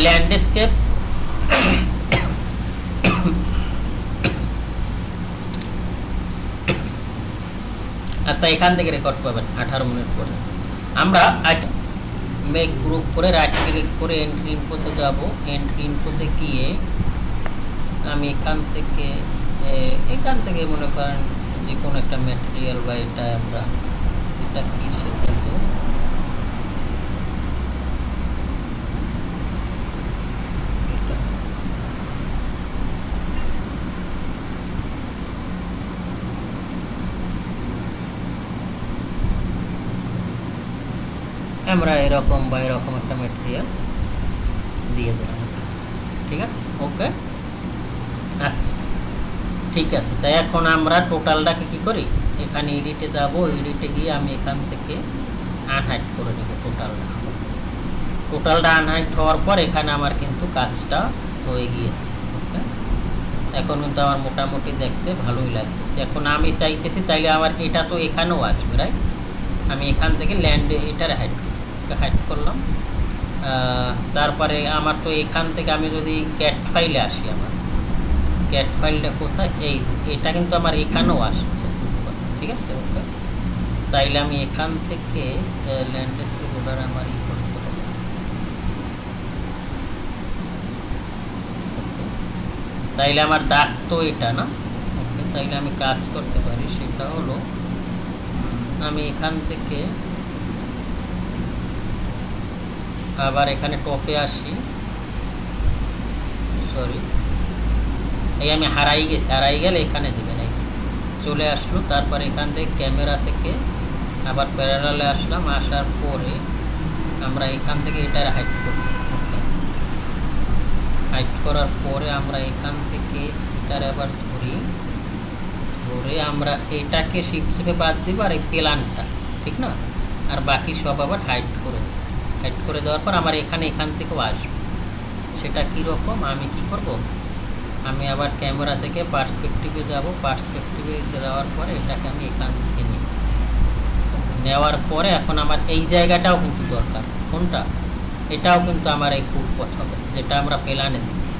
Landscape আচ্ছা এখান থেকে রেকর্ড পাবেন 18 মিনিট পরে। আমরা মেক গ্রুপ করে রাইট ক্লিক করে এন্ট্রি ইনফোতে যাব। এন্ট্রি ইনফোতে গিয়ে আমি এখান থেকে মনে করেন যে কোনো একটা ম্যাটেরিয়াল বা এটা আমরা এটা কি সেটা তো আমরা এরকম বা এরকম একটা ম্যাটেরিয়াল দিয়ে দিলাম, ঠিক আছে। ওকে আচ্ছা ঠিক আছে। তাই এখন আমরা টোটালটাকে কি করি, এখানে এডিটে যাব, এডিটে গিয়ে আমি এখান থেকে আনহাইড করে নেব টোটালটা আনহাইড হওয়ার পর এখানে আমার কিন্তু কাজটা হয়ে গিয়েছে। ওকে এখন কিন্তু আমার মোটামুটি দেখতে ভালোই লাগতেছে। এখন আমি চাইতেছি তাইলে আমার এটা তো এখানেও আসবে, রাইট? আমি এখান থেকে ল্যান্ডে এটার হাইড করলাম। তারপরে আমার তো এখান থেকে আমি যদি ক্যাট ফাইলে আসি, আমার ক্যাট ফাইলটা কোথায়, এই এটা কিন্তু আমার এখানেও আসছে, ঠিক আছে। ওকে তাইলে আমি এখান থেকে ল্যান্ডস্কেপ অর্ডার আমার করতে হবে। তাইলে আমার দাগ তো এটা না। ওকে তাইলে আমি কাজ করতে পারি, সেটা হলো আমি এখান থেকে আবার এখানে টপে আসি, সরি এই আমি হারাই গেলে এখানে দেবেন, এই চলে আসলো। তারপর এখান থেকে ক্যামেরা থেকে আবার প্যারালালে আসলাম, আসার পরে আমরা এখান থেকে এটার হাইড করব। হাইড করার পরে আমরা এখান থেকে এটার আবার ধরে আমরা এটাকে শিফট চেপে বাদ দিব, আর এই প্ল্যানটা ঠিক না, আর বাকি সব আবার হাইড করে দেওয়ার পর আমার এখান থেকেও আসবে। সেটা কীরকম, আমি কি করব, আমি আবার ক্যামেরা থেকে পার্সপেক্টিভে যাব, পার্সপেক্টিভে যাওয়ার পরে এটাকে আমি এখান থেকে নেওয়ার পরে এখন আমার এই জায়গাটাও কিন্তু দরকার, কোনটা, এটাও কিন্তু আমার এই ফুটপথ হবে যেটা আমরা প্ল্যানে দিচ্ছি।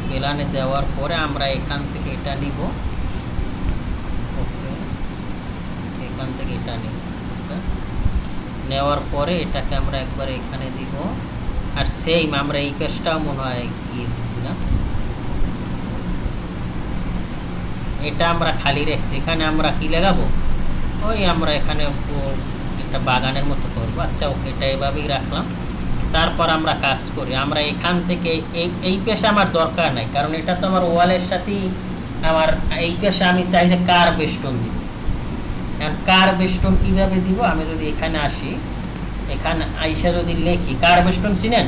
প্ল্যানে দেওয়ার পরে আমরা এখান থেকে এটা নিব। ওকে এখান থেকে এটা নিব। নেওয়ার পরে এটাকে আমরা একবার এখানে দিব, আর সেম আমরা এই পেজটাও মনে হয় গিয়ে দিচ্ছি না, এটা আমরা খালি রেখেছি। এখানে আমরা কি লাগাবো, ওই আমরা এখানে একটা বাগানের মতো করবো। আচ্ছা ওকে এটা এভাবেই রাখলাম। তারপর আমরা কাজ করি, আমরা এখান থেকে এই পেশা আমার দরকার নাই, কারণ এটা তো আমার ওয়ালের সাথেই আমার এই পেশা আমি চাই যে কার বেস্টন দিব। এখন কার বেস্টন কীভাবে দিব, আমি যদি এখানে আসি, এখানে আইসা যদি লেখি কার বেস্টন চিনেন,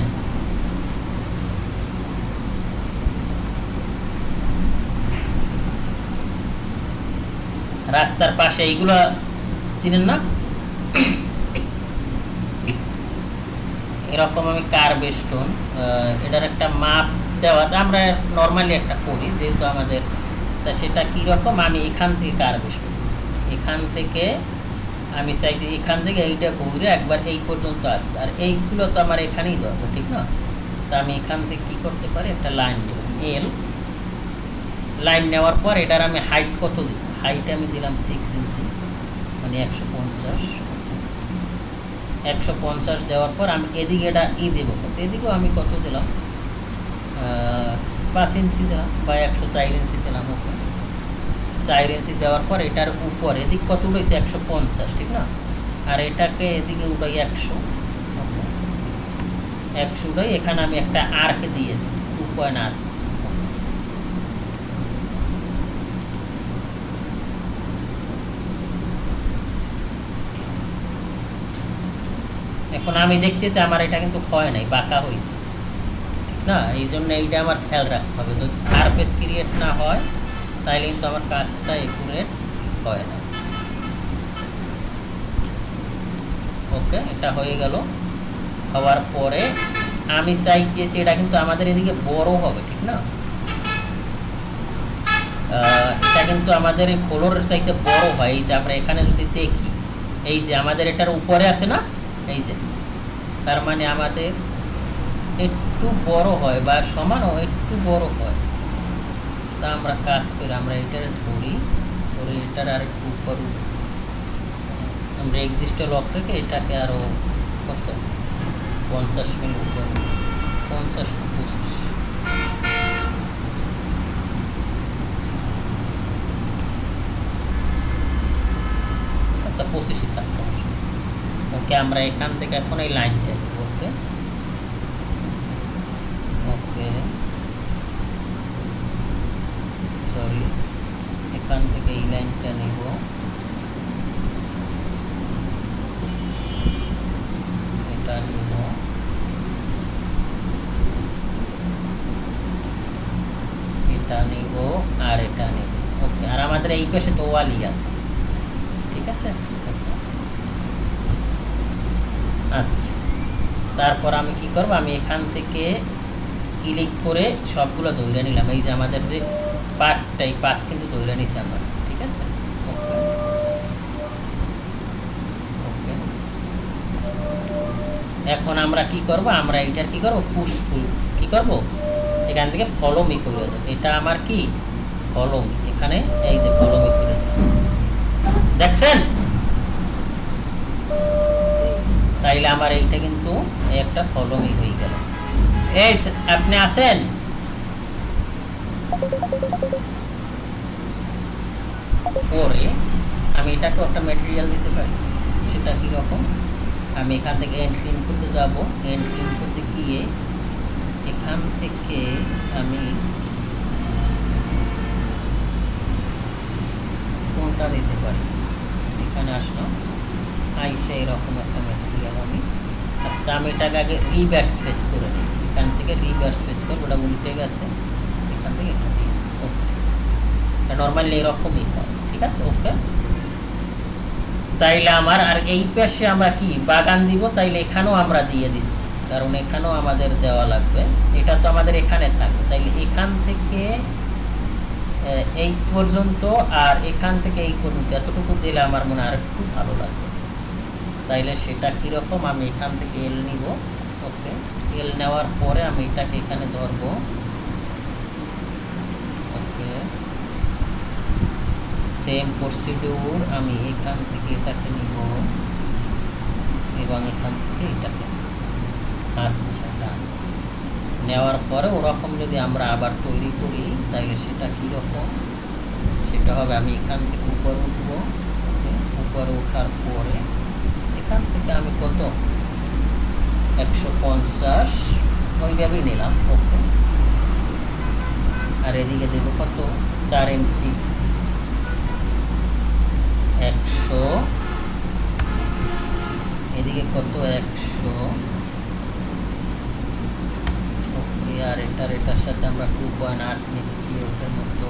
রাস্তার পাশে এইগুলো চিনেন না, এরকম আমি কার বেস্টন এটার একটা মাপ দেওয়া, আমরা নর্মালি একটা করি যেহেতু আমাদের, তা সেটা কীরকম, আমি এখান থেকে কার বেস্টন, এখান থেকে আমি চাইছি এখান থেকে এইটা ঘুরে একবার এই পর্যন্ত আসবে, আর এইগুলো তো আমার এখানেই দরকার, ঠিক না। তা আমি এখান থেকে কী করতে পারি, একটা লাইন নেব, লাইন নেওয়ার পর এটার আমি হাইট কত দিব, হাইট আমি দিলাম 6 ইঞ্চি, মানে 150 দেওয়ার পর আমি এদিকে এটা দেবো কত, এদিকেও আমি কত দিলাম, 5 ইঞ্চি দিলাম বা 104 ইঞ্চি দিলাম। ওকে 4 ইঞ্চি দেওয়ার পর এটার উপর এদিক কত উঠেছে 150, ঠিক না, আর এটাকে এদিকে উঠাই 100, 100 উঠাই, এখানে আমি একটা আর্ক দিয়ে দিই 2.8। এখন আমি দেখতেছি আমার এটা কিন্তু ক্ষয় নাই, বাঁকা হয়েছে, ঠিক না, এই জন্য এইটা আমার খেয়াল রাখতে হবে। যদি সারফেস ক্রিয়েট না হয় তাহলে কিন্তু আমার কাজটা একুরেট হয় না। ওকে এটা হয়ে গেল। হওয়ার পরে আমি চাইতেছি এটা কিন্তু আমাদের এদিকে বড় হবে, ঠিক না, এটা কিন্তু আমাদের এই ফ্লোরের চাইতে বড় হয়। এই যে আমরা এখানে যদি দেখি, এই যে আমাদের এটার উপরে আছে না, এই যে, তার মানে আমাদের একটু বড় হয় বা সমানও একটু বড় হয়, তা আমরা কাজ করি, আমরা এটার ধরি, ধরে এটার আর একটু উপর আমরা এক্সিস্টে লক রেখে এটাকে আরও কত 50 মিলি উপর, 50 না 25, আচ্ছা 25ই থাকবে। ওকে, আমরা এখান থেকে এখন এই লাইনটা দেবো। ওকে ওকে সরি, এখান থেকে এই লাইনটা নেব, এটা নেব, এটা নেব আর এটা নেব। ওকে, আর আমাদের এই পাশে তো ওয়ালই আছে, ঠিক আছে। আচ্ছা, তারপর আমি কি করব, আমি এখান থেকে ক্লিক করে সবগুলো ধরে নিলাম। এই যে আমাদের যে পার্টটা, এই পার্ট কিন্তু ধরে নিছি আমরা, ঠিক আছে। ওকে ওকে, এখন আমরা কি করব, আমরা এইটার কি করব, পুশ কি করব, এখান থেকে ফলো মি করে দেবো। এটা আমার কি ফলো মি, এখানে এই যে ফলো মি করে দিলাম, দেখছেন। তাইলে আমার এইটা কিন্তু একটা ফলো মি হয়ে গেল। এই আপনি আছেন, পরে আমি এটাকে একটা ম্যাটেরিয়াল দিতে পারি। সেটা কীরকম, আমি এখান থেকে এন্ট্রি ইনপুটে যাব, এন্ট্রি ইনপুটে গিয়ে এখান থেকে আমি কোনটা দিতে পারি, এখানে আসলাম, আইসে এরকম একটা ম্যাটেরিয়াল আমি, আচ্ছা আমি এটাকে আগে রিভার্স স্পেস করে নিই, এখান থেকে রিভার্স স্পেস করবো, ওটা উল্টে গেছে, এখান থেকে এটা দিই। ওকে, এটা নর্মালি এরকমই হয়, ঠিক আছে। ওকে, তাইলে আমার আর এই পাশে আমরা কি বাগান দিব, তাইলে এখানেও আমরা দিয়ে দিচ্ছি, কারণ এখানেও আমাদের দেওয়া লাগবে, এটা তো আমাদের এখানে থাকবে। তাইলে এখান থেকে এই পর্যন্ত আর এখান থেকে এই পর্যন্ত এতটুকু দিলে আমার মনে আর একটু ভালো লাগবে। তাইলে সেটা কীরকম, আমি এখান থেকে এল নিব। ওকে, এল নেওয়ার পরে আমি এটাকে এখানে ধরবো। ওকে, সেম প্রসিডিউর, আমি এখান থেকে এটাকে নিব এবং এখান থেকে এটাকে, আচ্ছা ডান। নেওয়ার পরে ওরকম যদি আমরা আবার তৈরি করি, তাইলে সেটা কীরকম, সেটা হবে আমি এখান থেকে উপরে উঠব। ওকে, উপরে ওঠার পরে এখান থেকে আমি কত 150 ওইভাবেই নিলাম। ওকে, আর এদিকে দেবো কত 4 ইঞ্চি 100, এদিকে কত 100। ওকে, আর এটার সাথে আমরা 2.8 নিচ্ছি, ওটার মতো।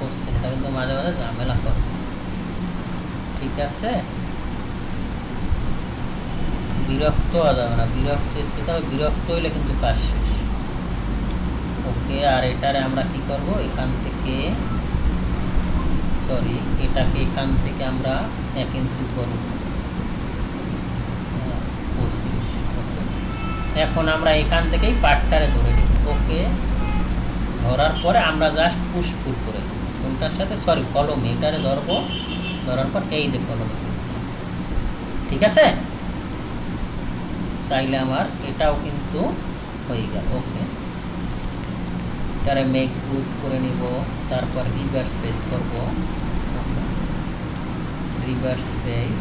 হচ্ছে এটা কিন্তু মাঝে মাঝে ঝামেলা করে, ঠিক আছে। বিরক্ত হওয়া যাবে না, বিরক্ত হইলে কিন্তু কাজ শেষ। ওকে, আর এটারে আমরা কি করব, এখান থেকে সরি এটাকে এখান থেকে আমরা 1 ইঞ্চি উপর উঠব। ওকে, এখন আমরা এখান থেকেই পার্টটারে ধরে নিই। ওকে, ধরার পরে আমরা জাস্ট পুশ পুল করে দিই কোনটার সাথে, সরি কলম, এটারে ধরবো, ধরার পর এই যে কলম, ঠিক আছে। তাইলে আমার এটাও কিন্তু হয়ে গেল। ওকে, এটারে মেক গ্রুপ করে নিব, তারপর রিভার্স স্পেস করব, রিভার্স স্পেস।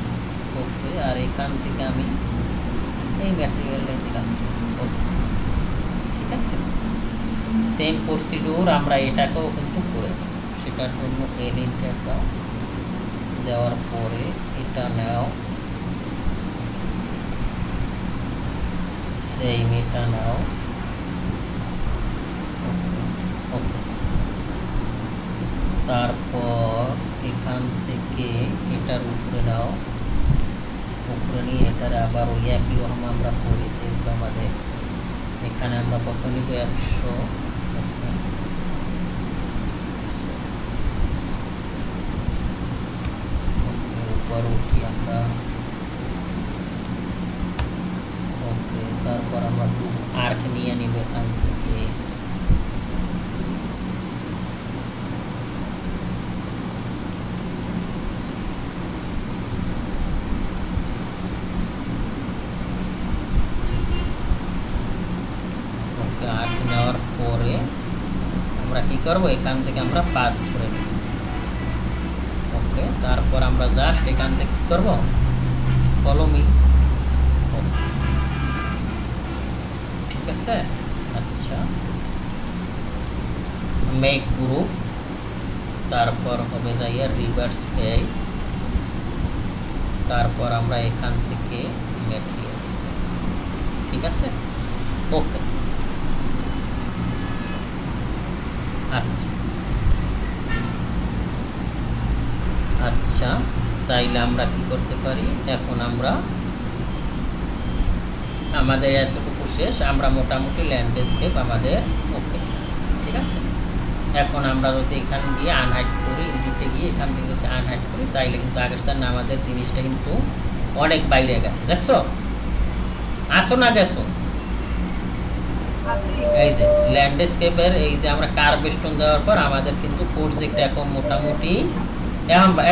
ওকে, আর এখান থেকে আমি এই ম্যাটেরিয়ালটা দিলাম। ওকে, ঠিক আছে। সেম প্রসিডিউর আমরা এটাকেও কিন্তু করে দেব। সেটার জন্য এই লিঙ্কটা দাও, দেওয়ার পরে এটা নাও, সেই এটা নাও। ওকে, তারপর এখান থেকে এটার উপরে নাও, উপরে নিয়ে এটার আবার ওই একই রকম আমরা করি, যেহেতু আমাদের এখানে আমরা কত নিব 100। তারপর উঠি আমরা। ওকে, তারপর আমরা আর্ক নিয়ে নিব এখান থেকে। ওকে, আর্ক নেওয়ার পরে আমরা কি করব, এখান থেকে আমরা পাথ ধরে নেব। ওকে, তারপর আমরা জাস্ট এখান থেকে কি করব, ফলো মি। ঠিক আছে, আচ্ছা, মেক গ্রুপ, তারপর হবে যাইয়া রিভার্স পেজ, তারপর আমরা এখান থেকে ম্যাটেরিয়াল। ঠিক আছে, ওকে, আচ্ছা আচ্ছা, তাইলে আমরা কি করতে পারি, এখন আমরা আমাদের এতটুকু শেষ, আমরা মোটামুটি ল্যান্ডস্কেপ আমাদের ওকে। ঠিক আছে, এখন আমরা যদি এখানে গিয়ে আনহাইড করি, এডিটে গিয়ে এখান থেকে যদি আনহাইড করি, তাইলে কিন্তু আগের সামনে আমাদের জিনিসটা কিন্তু অনেক বাইরে গেছে। দেখছো, আসো না গেছো, এই যে ল্যান্ডস্কেপের এই যে আমরা কার্ভেস্টন দেওয়ার পর আমাদের কিন্তু প্রজেক্ট এখন মোটামুটি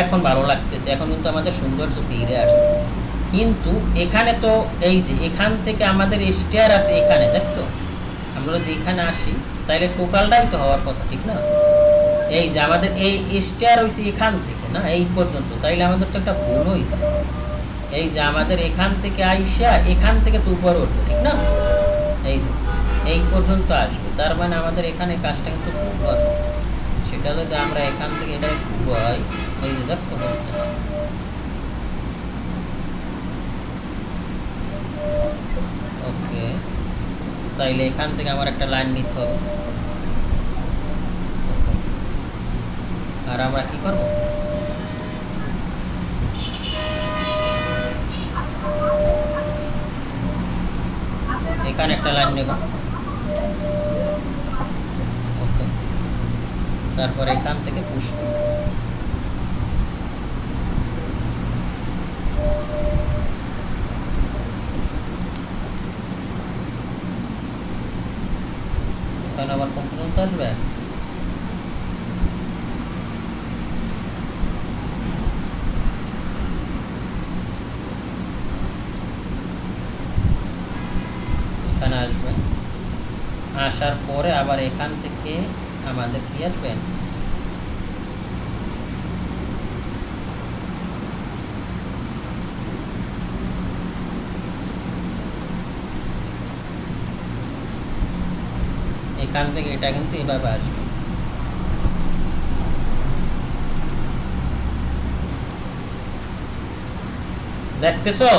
এখন ভালো লাগতেছে, এখন কিন্তু আমাদের সৌন্দর্য ফিরে আসছে। কিন্তু এখানে তো এই যে এখান থেকে আমাদের স্টেয়ার আছে এখানে, দেখছো, আমরা যদি এখানে আসি তাইলে টোটালটাই তো হওয়ার কথা, ঠিক না? এই যে আমাদের এই স্টেয়ার হয়েছে এখান থেকে না এই পর্যন্ত, তাইলে আমাদের তো একটা ভুল হয়েছে। এই যে আমাদের এখান থেকে আইসা এখান থেকে তো উপরে উঠবে, ঠিক না? এই যে এই পর্যন্ত আসবে, তার মানে আমাদের এখানে কাজটা কিন্তু ভুল আছে। সেটা যদি আমরা এখান থেকে এটা ঘুরাই, এই যে দেখছো হচ্ছে না। ওকে, তাইলে এখান থেকে আমার একটা লাইন নিতে হবে, আর আমরা কি করব, এখানে একটা লাইন নেব। ওকে, তারপর এখান থেকে পুশ করব। এখানে আবার কোন পর্যন্ত আসবে, এখানে আসবে, আসার পরে আবার এখান থেকে আমাদের কি আসবে, এখান থেকে এটা কিন্তু এভাবে আসবে। দেখতেছো,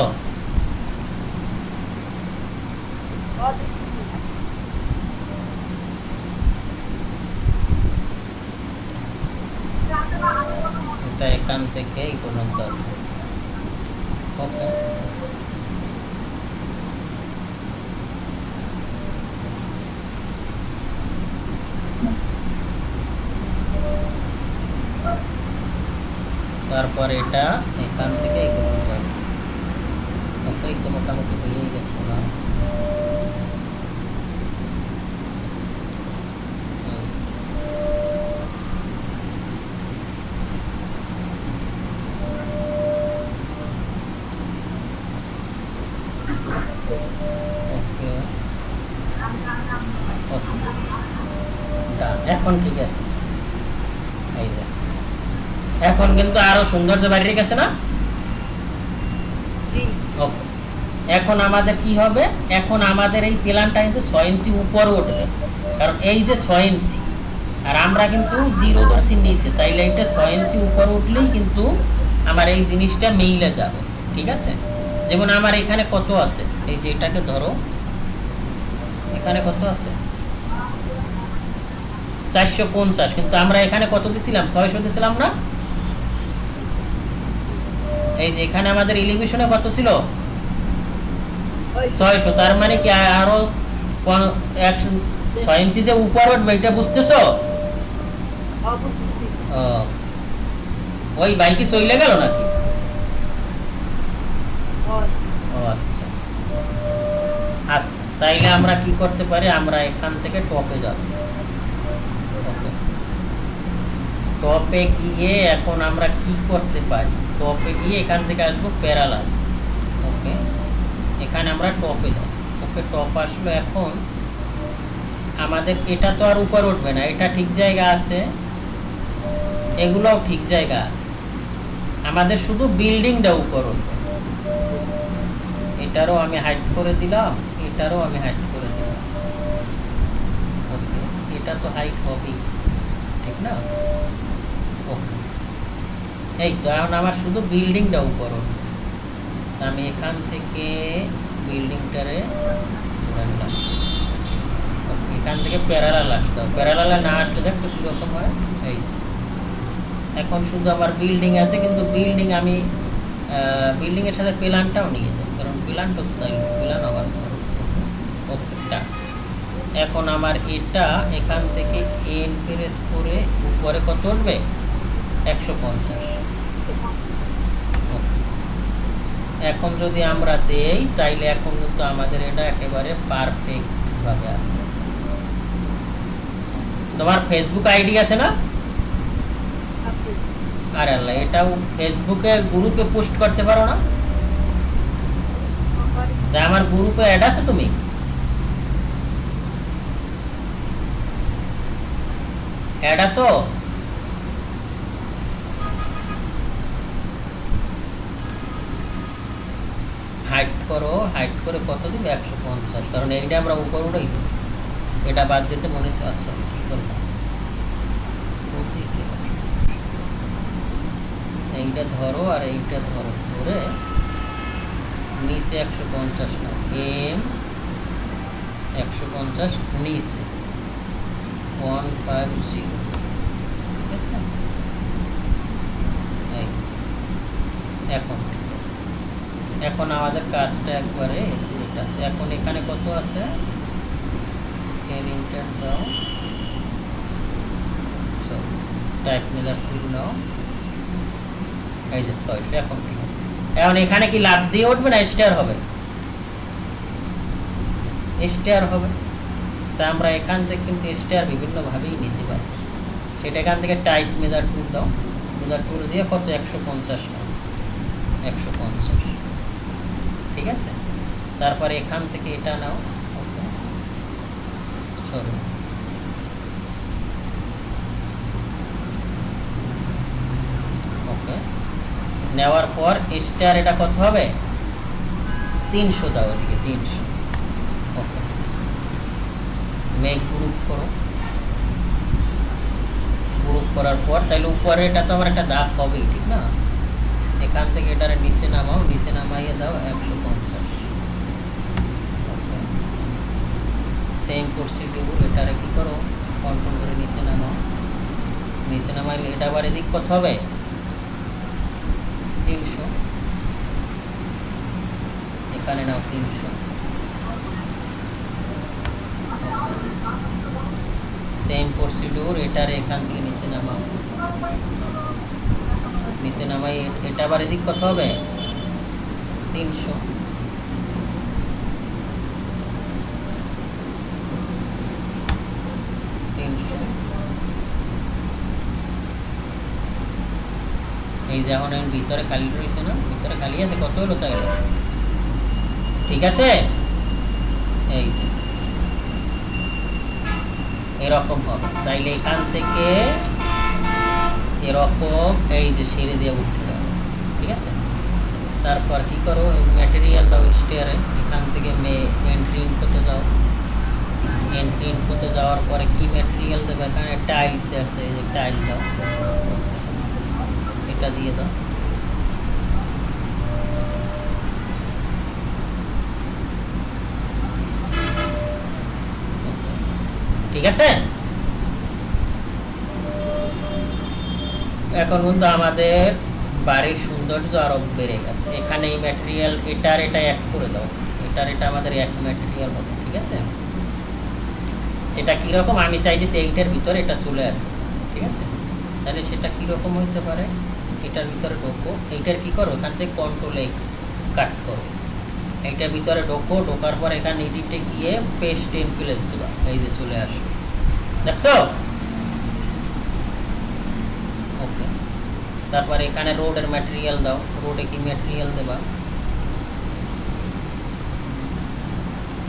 এটা এখান থেকে এই পর্যন্ত আসবে। ওকে, তারপর এটা এখান থেকে এই পর্যন্ত আসবে। ওকে, তো মোটামুটি হয়েই গেছে না? এখন ঠিক আছে, এই যে এখন কিন্তু আরো সৌন্দর্য বাইরে গেছে না? ওকে, এখন আমাদের কি হবে, এখন আমাদের এই প্ল্যানটা কিন্তু 6 ইঞ্চি উপরে উঠবে, কারণ এই যে 6 ইঞ্চি আর আমরা কিন্তু 0 ধরছি নিচে, তাইলে এটা 6 ইঞ্চি উপরে উঠলেই কিন্তু আমার এই জিনিসটা মিলে যাবে। ঠিক আছে, যেমন আমার এখানে কত আছে, এই যে এটাকে ধরো, এখানে কত আছে 450, কিন্তু আমরা এখানে কত দিছিলাম, 600 দিছিলাম না? এই যে এখানে আমাদের এলিভেশনে কত ছিল, 600, তার মানে কি আরো 6 ইঞ্চি যে উপর উঠবে, এটা বুঝতেছো? ওই বাইকে চলে গেল নাকি? ও আচ্ছা আচ্ছা, তাইলে আমরা কি করতে পারি, আমরা এখান থেকে টপে যাব। ওকে, টপে গিয়ে এখন আমরা কি করতে পারি, টপে গিয়ে এখান থেকে আসবো প্যারালাল। ওকে, এখানে আমরা টপে যাব। ওকে, টপ আসলো। এখন আমাদের এটা তো আর উপর উঠবে না, এটা ঠিক জায়গা আছে, এগুলোও ঠিক জায়গা আছে, আমাদের শুধু বিল্ডিংটা উপর উঠবে। এটারও আমি হাইড করে দিলাম, এটারও আমি হাইড করে দিলাম। ওকে, এটা তো হাইট হবেই, ঠিক না? ওকে, এই তো এখন আমার শুধু বিল্ডিংটা উপর উঠবে। আমি এখান থেকে বিল্ডিংটারে ধরে নিলাম। এখান থেকে প্যারালাল আসতে হবে, প্যারালালে না আসলে দেখছো কীরকম হয়। এই যে এখন শুধু আমার বিল্ডিং আছে, কিন্তু বিল্ডিং আমি বিল্ডিংয়ের সাথে প্ল্যানটাও নিয়ে যাই, কারণ প্ল্যানটা তো তাই, প্ল্যান আবার। ওকে, এখন আমার এটা এখান থেকে এন প্রেস করে উপরে কত উঠবে, 150। এখন যদি আমরা দেই তাইলে এখন কিন্তু আমাদের এটা একেবারে পারফেক্ট ভাবে আছে। তোমার ফেসবুক আইডি আছে না? আরে আল্লাহ, এটাও ফেসবুকে গ্রুপে পোস্ট করতে পারো না? তাই আমার গ্রুপে অ্যাড আছে, তুমি অ্যাড আছো? হাইট করো, হাইট করে কত দিবে, 150, কারণ এইটা আমরা উপর উঠেই দিচ্ছি, এটা বাদ দিতে মনে হচ্ছে। আচ্ছা, কি করবো, এইটা ধরো আর এইটা ধরো, ধরে নিচে 150 না, এম 150 নিচে 150, ঠিক আছে? এখন ঠিক আছে, এখন আমাদের কাজটা একবারে ঠিক আছে। এখন এখানে কত আছে, এর ইন্টার দাও, টাইপ মিলার টুল নাও, এই যে 600। এখন ঠিক আছে। এখন এখানে কি লাভ দিয়ে উঠবে না স্টার হবে? স্টার হবে। তা আমরা এখান থেকে কিন্তু স্টার বিভিন্নভাবেই নিতে পারি, সেটা এখান থেকে টাইপ মেজার টুল দাও, মেজার টুল দিয়ে কত, 150 নাও, 150, ঠিক আছে? তারপরে এখান থেকে এটা নাও। ওকে, সরি, ওকে, নেওয়ার পর স্টার এটা কত হবে, 300 দাও, ওদিকে 300। ওকে, মেক গ্রুপ করো, গ্রুপ করার পর তাহলে উপরে এটা তো আমার একটা দাগ হবেই, ঠিক না? এখান থেকে এটার নিচে নামাও, নিচে নামাইয়ে দাও 150। ওকে, সেম প্রসিডিউর, এটারে কি করো, কন্ট্রোল করে নিচে নামাও, নিচে নামাইলে এটা আবার এদিক কত হবে, 300। এখানে নাও 300। সেম প্রসিডিউর, এটার এখান থেকে নিচে নামাও, নিচে নামাই এটা আবার এদিক কত হবে, 300। এই যেমন ভিতরে খালি রয়েছে না, ভিতরে খালি আছে, কত হলো তাইলে, ঠিক আছে? এই যে এরকম হবে, তাইলে এখান থেকে এরকম এই যে সিঁড়ি দিয়ে উঠতে যাবে, ঠিক আছে? তারপর কি করো, ম্যাটেরিয়াল দাও স্টেয়ারে, এখান থেকে এন্ট্রি ইনপুটে যাও, এন্ট্রি ইনপুটে যাওয়ার পরে কি ম্যাটেরিয়াল দেবে, এখানে টাইলস আছে, এই যে টাইল দাও, এটা দিয়ে দাও। ঠিক আছে, এখন কিন্তু আমাদের বাড়ির সৌন্দর্য আরো বেড়ে গেছে। এখানে এই ম্যাটেরিয়াল এটার এটা এক করে দাও, এটার এটা আমাদের এক ম্যাটেরিয়াল হবে, ঠিক আছে? সেটা কিরকম আমি চাইছি এইটার ভিতরে এটা চলে আসবে, ঠিক আছে? তাহলে সেটা কিরকম হইতে পারে, এটার ভিতরে ঢোকো, এইটার কি করো, এখান থেকে কন্ট্রোল এক্স কাট করো, এইটার ভিতরে ঢোকো, ঢোকার পর এখানে এডিটে গিয়ে পেস্ট ইন প্লেস দেবা, এই যে চলে আসো, দেখছো? ওকে, তারপর এখানে রোডের ম্যাটেরিয়াল দাও, রোডে কি ম্যাটেরিয়াল দেবা,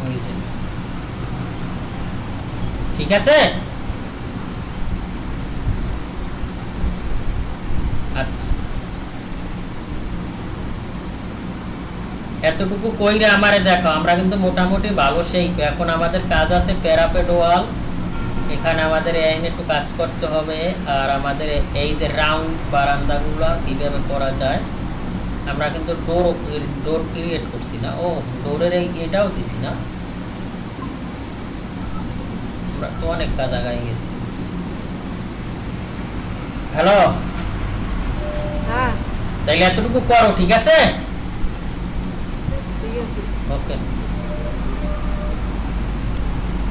ওই যে, ঠিক আছে? আচ্ছা, এতটুকু কইরে আমারে দেখো, আমরা কিন্তু মোটামুটি ভালো সেই। এখন আমাদের কাজ আছে প্যারাপেট ওয়াল, এখানে আমাদের এই একটু কাজ করতে হবে, আর আমাদের এই যে রাউন্ড বারান্দাগুলো কিভাবে করা যায়। আমরা কিন্তু ডোর ক্রিয়েট করছি না, ও ডোরের এটাও দিছি না, আমরা তো অনেক কাজ আগাই গেছি। হ্যালো, তাইলে এতটুকু করো, ঠিক আছে? ওকে।